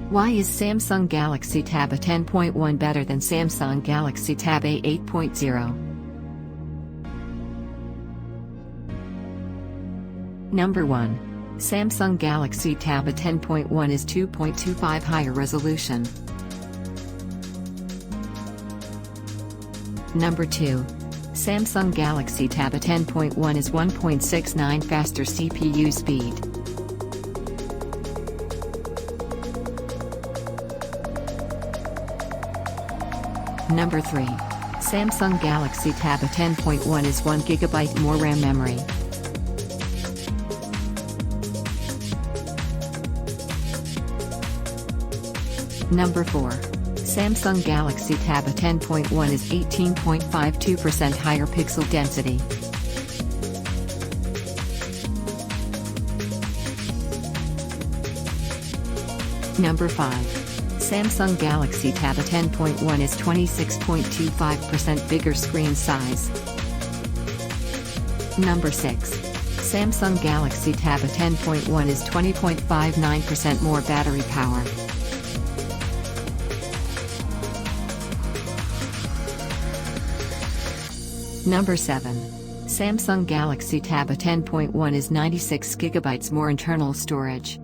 Why is Samsung Galaxy Tab A10.1 better than Samsung Galaxy Tab A8.0? Number 1. Samsung Galaxy Tab A10.1 is 2.25 higher resolution. Number 2. Samsung Galaxy Tab A10.1 is 1.69 faster CPU speed. Number 3. Samsung Galaxy Tab A10.1 is 1 GB more RAM memory. Number 4. Samsung Galaxy Tab A10.1 is 18.52% higher pixel density. Number 5. Samsung Galaxy Tab A10.1 is 26.25% bigger screen size. Number 6. Samsung Galaxy Tab A10.1 is 20.59% more battery power. Number 7. Samsung Galaxy Tab A10.1 is 96 GB more internal storage.